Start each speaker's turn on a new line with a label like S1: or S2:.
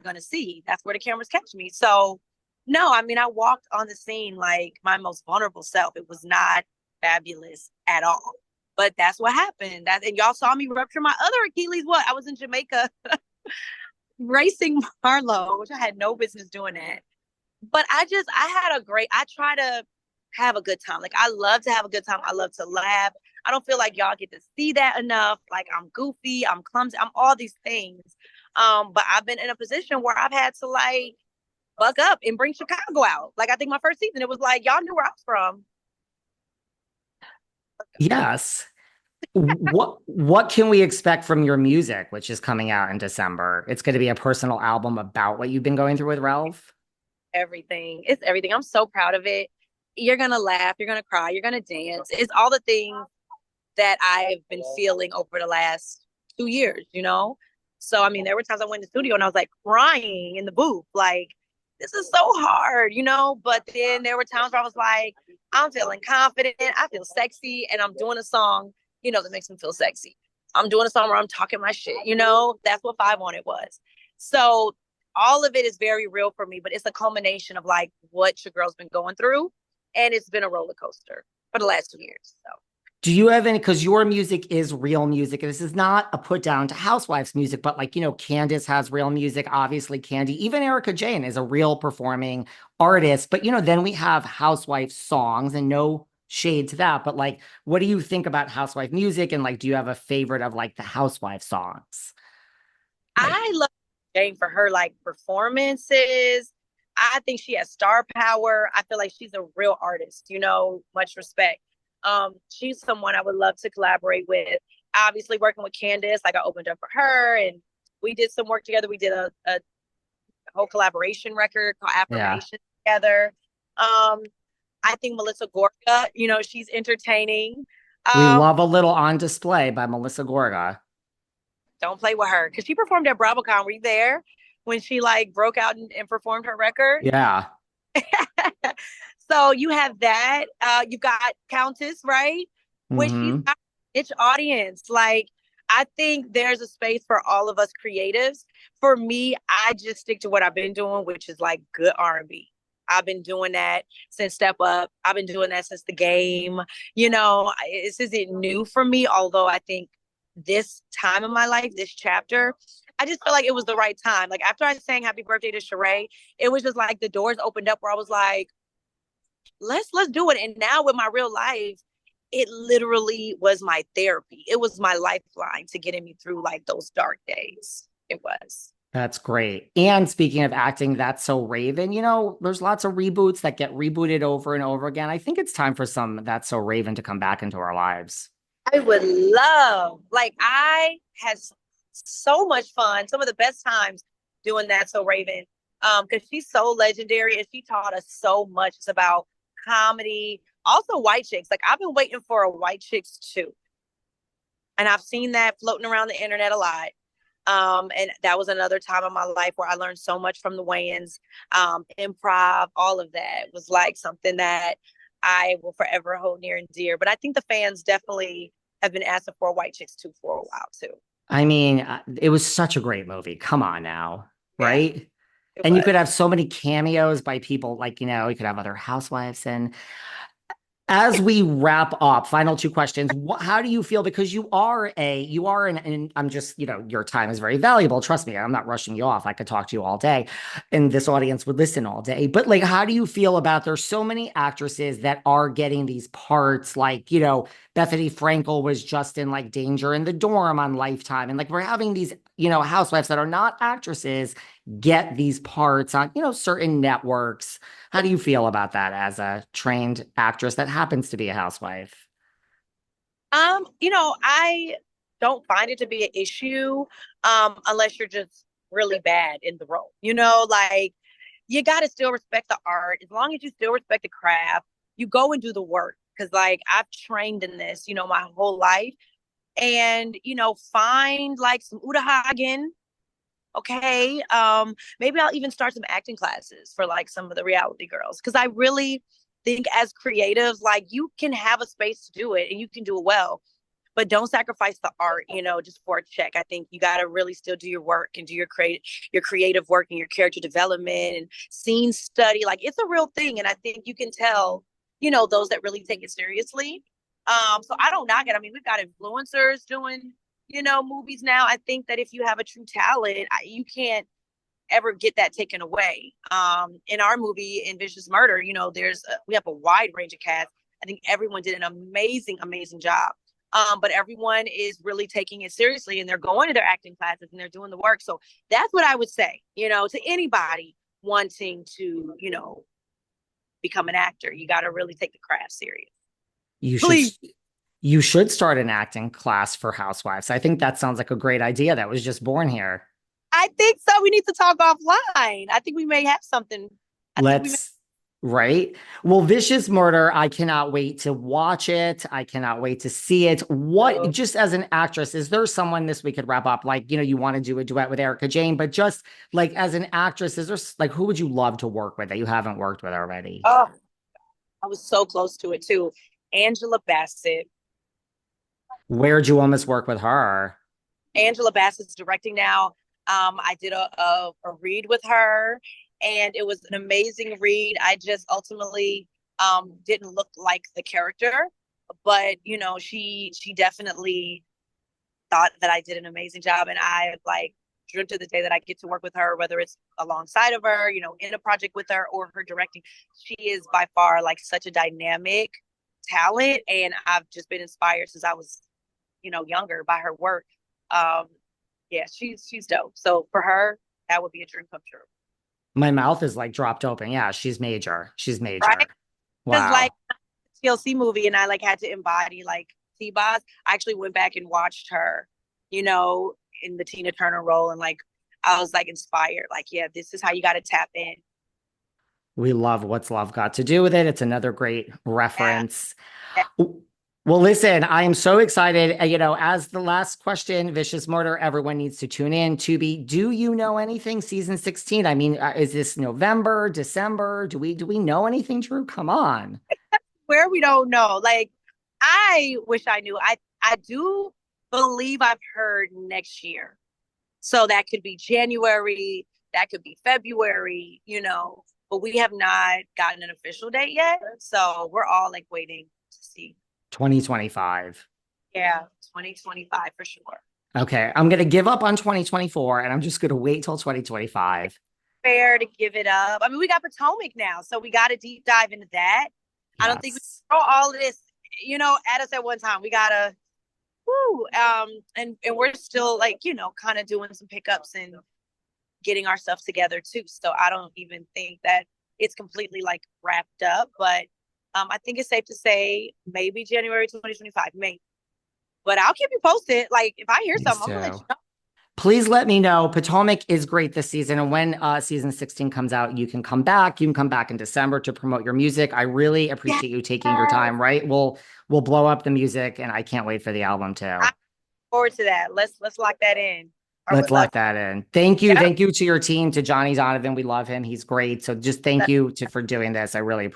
S1: going to see. That's where the cameras catch me. So, no, I mean, I walked on the scene like my most vulnerable self. It was not fabulous at all. But that's what happened. And y'all saw me rupture my other Achilles. What? I was in Jamaica racing Marlo, which I had no business doing that. But I try to have a good time. Like, I love to have a good time. I love to laugh. I don't feel like y'all get to see that enough. Like, I'm goofy, I'm clumsy, I'm all these things. But I've been in a position where I've had to like buck up and bring Chicago out. Like, I think my first season, it was like, y'all knew where I was from.
S2: Yes. What can we expect from your music, which is coming out in December? It's going to be a personal album about what you've been going through with Ralph.
S1: Everything. It's everything. I'm so proud of it. You're going to laugh, you're going to cry, you're going to dance. It's all the things that I've been feeling over the last 2 years, you know? So, I mean, there were times I went in the studio and I was like crying in the booth, like, this is so hard, you know? But then there were times where I was like, I'm feeling confident, I feel sexy, and I'm doing a song, that makes me feel sexy. I'm doing a song where I'm talking my shit, you know? That's what 5 on It was. So, all of it is very real for me, but it's a culmination of like what your girl's been going through. And it's been a roller coaster for the last 2 years. So
S2: Do you have any, because your music is real music. This is not a put down to Housewives music, but like, Candace has real music. Obviously, Kandi, even Erica Jane is a real performing artist. But, then we have Housewife songs and no shade to that. But like, what do you think about Housewife music? And like, do you have a favorite of like the Housewife songs? Like,
S1: I love Jane for her like performances. I think she has star power. I feel like she's a real artist, much respect. She's someone I would love to collaborate with. Obviously, working with Candace, like I opened up for her and we did some work together. We did a whole collaboration record called
S2: yeah,
S1: Affirmation together. Um, I think Melissa Gorga, she's entertaining.
S2: we
S1: Um,
S2: love a little On Display by Melissa Gorga.
S1: don't play with her because she performed at BravoCon. Were you there when she like broke out and performed her record?
S2: Yeah.
S1: So you have that. You've got Countess, right? Which she's
S2: Hmm.
S1: got a niche audience. Like, I think there's a space for all of us creatives. For me, I just stick to what I've been doing, which is like good R&B. I've been doing that since Step Up. I've been doing that since The Game. This isn't new for me, although I think this time in my life, this chapter, I just feel like it was the right time. Like, after I sang Happy Birthday to Shereé, it was just like the doors opened up where I was like, let's do it. And now with my real life, it literally was my therapy. It was my lifeline to getting me through like those dark days. It was.
S2: That's great. And speaking of acting, That's So Raven, there's lots of reboots that get rebooted over and over again. I think it's time for some That's So Raven to come back into our lives.
S1: I would love, like, I had so much fun, some of the best times doing that. So Raven, because she's so legendary and she taught us so much. It's about comedy, also white chicks. Like, I've been waiting for a white chicks too, and I've seen that floating around the internet a lot. And that was another time in my life where I learned so much from the Wayans, improv, all of that was like something that I will forever hold near and dear. But I think the fans definitely have been asking for a White Chicks 2 for a while too.
S2: I mean, it was such a great movie. Come on now,
S1: Yeah,
S2: right?
S1: it
S2: And you could
S1: was.
S2: have so many cameos by people like, you could have other housewives and as we wrap up, final two questions. How do you feel? Because you are an, and I'm just, your time is very valuable. Trust me, I'm not rushing you off. I could talk to you all day and this audience would listen all day. But like, how do you feel about there's so many actresses that are getting these parts? Like, Bethany Frankel was just in like Danger in the Dorm on Lifetime. And like, we're having these, housewives that are not actresses get these parts on, certain networks. How do you feel about that as a trained actress that happens to be a housewife?
S1: I don't find it to be an issue, unless you're just really bad in the role. Like, you gotta still respect the art. As long as you still respect the craft, you go and do the work. Cause like I've trained in this, my whole life. And, find like some Uta Hagen. Okay. Maybe I'll even start some acting classes for like some of the reality girls. Cause I really think as creatives, like you can have a space to do it and you can do it well. but don't sacrifice the art, just for a check. I think you got to really still do your work and do your creative work and your character development and scene study. Like, it's a real thing. And I think you can tell, those that really take it seriously. So I don't knock it. I mean, we've got influencers doing, movies now. I think that if you have a true talent, you can't ever get that taken away. In our movie, in Vicious Murder, we have a wide range of cast. I think everyone did an amazing, amazing job. But everyone is really taking it seriously, and they're going to their acting classes and they're doing the work. So that's what I would say, to anybody wanting to, become an actor. You got to really take the craft serious.
S2: Please. You should start an acting class for Housewives. I think that sounds like a great idea that was just born here.
S1: I think so. We need to talk offline. I think we may have something.
S2: Right? Well, Vicious Murder, I cannot wait to watch it. I cannot wait to see it. Just as an actress, is there someone this we could wrap up? Like, you want to do a duet with Erica Jane, but just like as an actress, is there like, who would you love to work with that you haven't worked with already?
S1: Oh, I was so close to it too. Angela Bassett.
S2: Where'd you almost work with her?
S1: Angela Bassett's directing now. I did a read with her, and it was an amazing read. I just ultimately didn't look like the character, but she definitely thought that I did an amazing job, and I dreamt of the day that I get to work with her, whether it's alongside of her, in a project with her, or her directing. She is by far such a dynamic talent, and I've just been inspired since I was younger by her work. Yeah, she's dope. So for her, that would be a dream come true.
S2: My mouth is dropped open. Yeah, she's major.
S1: Right?
S2: Wow.
S1: TLC movie, and I had to embody T-Boz. I actually went back and watched her, in the Tina Turner role, and I was inspired. Yeah, this is how you got to tap in.
S2: We love What's Love Got to Do with It. It's another great reference.
S1: Yeah.
S2: Well, listen, I am so excited. As the last question, Vicious Murder, everyone needs to tune in. Tubi, do you know anything? Season 16. I mean, is this November, December? Do we know anything, Drew? Come on.
S1: Where we don't know. I wish I knew. I do believe I've heard next year. So that could be January, that could be February, but we have not gotten an official date yet. So we're all waiting to see.
S2: 2025.
S1: Yeah, 2025 for sure.
S2: Okay, I'm going to give up on 2024 and I'm just going to wait till 2025.
S1: Fair to give it up. I mean, we got Potomac now, so we got to deep dive into that. Yes. I don't think we throw all of this, at us at one time. We got to, and we're still kind of doing some pickups and getting our stuff together too. So I don't even think that it's completely wrapped up, but I think it's safe to say maybe January 2025, maybe. But I'll keep you posted. If I hear something, I'm going to let you know.
S2: Please let me know. Potomac is great this season. And when season 16 comes out, you can come back. You can come back in December to promote your music. I really appreciate you taking your time, right? We'll blow up the music, and I can't wait for the album too. I look
S1: forward to that. Let's lock that in.
S2: Let's lock that in. Thank you. Yep. Thank you to your team, to Johnny Donovan. We love him. He's great. So just thank you for doing this. I really appreciate it.